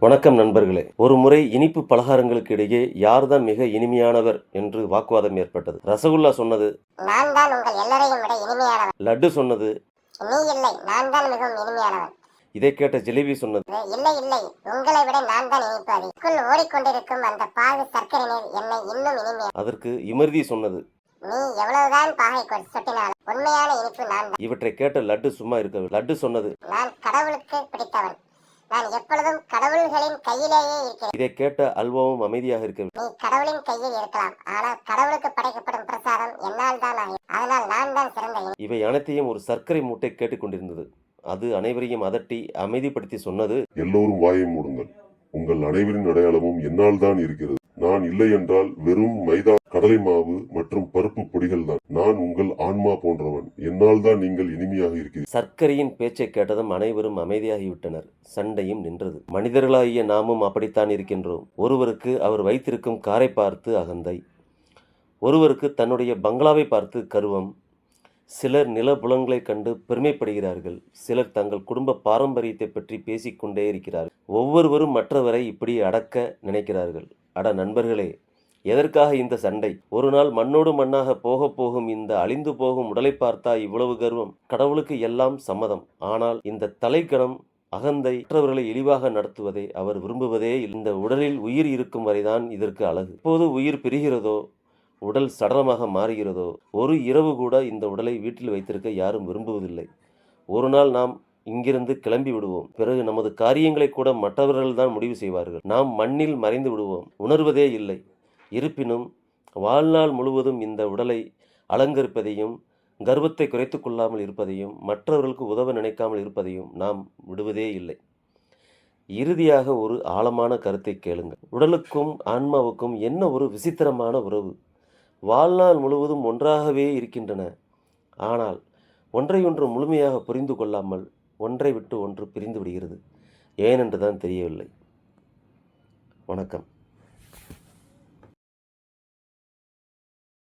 வணக்கம் நண்பர்களே. ஒரு முறை இனிப்பு பலகாரங்களுக்கு இடையே யார்தான் மிக இனிமையானவர் என்று வாக்குவாதம் ஏற்பட்டது. ரசகுல்லா சொன்னது, நான் தான் உங்கள் எல்லோரையும் விட இனிமையானவன். லட்டு சொன்னது, நீ இல்லை, நான் தான் மிகவும் இனிமையானவன். இதை கேட்ட ஜிலேபி சொன்னது, இல்லை இல்லை, உங்களை விட நான் தான் இனிப்பு அதிகம். இதுக்குள் ஓடிக்கொண்டிருக்கும் அந்த பாகு சர்க்கரை நீர் என்னை இன்னும் இனிமையா. அதற்கு இமர்தி சொன்னது, நீ எவ்வளவுதான் பாகை சொட்டினாலும் உண்மையான இனிப்பு நான் தான். இவற்றை கேட்ட லட்டு சும்மா இருக்கவில்லை. லட்டு சொன்னது, நான் கடவுளுக்கு பிடித்தவன். நான் எப்பொழுதும் கடவுள்களின் கையிலேயே இருக்கிறேன். இதை கேட்ட அல்வாவும் அமைதியாக இருக்கவில்லை. நீ கடவுளின் கையில் இருக்கலாம், ஆனால் கடவுளுக்கு படைக்கப்படும் பிரசாதம் என்னால் தான் ஆகும். அதனால் நான் தான் சிறந்த. இவை அனைத்தையும் ஒரு சர்க்கரை மூட்டை கேட்டுக்கொண்டிருந்தது. அது அனைவரையும் அதட்டி அமைதிப்படுத்தி சொன்னது, எல்லோரும் வாயை மூடுங்கள். உங்கள் அனைவரின் அடையாளமும் என்னால் தான் இருக்கிறது. நான் இல்லை என்றால் வெறும் மைதா, கடலை மாவு மற்றும் பருப்பு பொடிகள் தான். நான் உங்கள் ஆன்மா போன்றவன். என்னால் தான் நீங்கள் இனிமையாக இருக்கிறீர்கள். சர்க்கரையின் பேச்சை கேட்டதும் அனைவரும் அமைதியாகிவிட்டனர். சண்டையும் நின்றது. மனிதர்களாகிய நாமும் அப்படித்தான் இருக்கின்றோம். ஒருவருக்கு அவர் வைத்திருக்கும் காரை பார்த்து அகந்தை, ஒருவருக்கு தன்னுடைய பங்களாவை பார்த்து கருவம். சிலர் நிலப்புலங்களை கண்டு பெருமைப்படுகிறார்கள். சிலர் தங்கள் குடும்ப பாரம்பரியத்தை பற்றி பேசிக்கொண்டே இருக்கிறார்கள். ஒவ்வொருவரும் மற்றவரை இப்படி அடக்க நினைக்கிறார்கள். அட நண்பர்களே, எதற்காக இந்த சண்டை? ஒரு நாள் மண்ணோடு மண்ணாக போக போகும் இந்த அழிந்து போகும் உடலை பார்த்தா இவ்வளவு கர்வம்? கடவுளுக்கு எல்லாம் சம்மதம். ஆனால் இந்த தலைக்கணம், அகந்தை, மற்றவர்களை இழிவாக நடத்துவதை அவர் விரும்புவதே. இந்த உடலில் உயிர் இருக்கும் வரைதான் இதற்கு அழகு. எப்போது உயிர் பிரிகிறதோ, உடல் சடலமாக மாறுகிறதோ, ஒரு இரவு கூட இந்த உடலை வீட்டில் வைத்திருக்க யாரும் விரும்புவதில்லை. ஒரு நாள் நாம் இங்கிருந்து கிளம்பி விடுவோம். பிறகு நமது காரியங்களை கூட மற்றவர்கள் தான் முடிவு செய்வார்கள். நாம் மண்ணில் மறைந்து விடுவோம், உணர்வதே இல்லை. இருப்பினும் வாழ்நாள் முழுவதும் இந்த உடலை அலங்கரிப்பதையும், கர்வத்தை குறைத்து கொள்ளாமல் இருப்பதையும், மற்றவர்களுக்கு உதவ நினைக்காமல் இருப்பதையும் நாம் விடுவதே இல்லை. இறுதியாக ஒரு ஆழமான கருத்தை கேளுங்கள். உடலுக்கும் ஆன்மாவுக்கும் என்ன ஒரு விசித்திரமான உறவு! வாழ்நாள் முழுவதும் ஒன்றாகவே இருக்கின்றன. ஆனால் ஒன்றையொன்று முழுமையாக புரிந்து கொள்ளாமல் ஒன்றை விட்டு ஒன்று பிரிந்து விடுகிறது. ஏனென்று தான் தெரியவில்லை. வணக்கம்.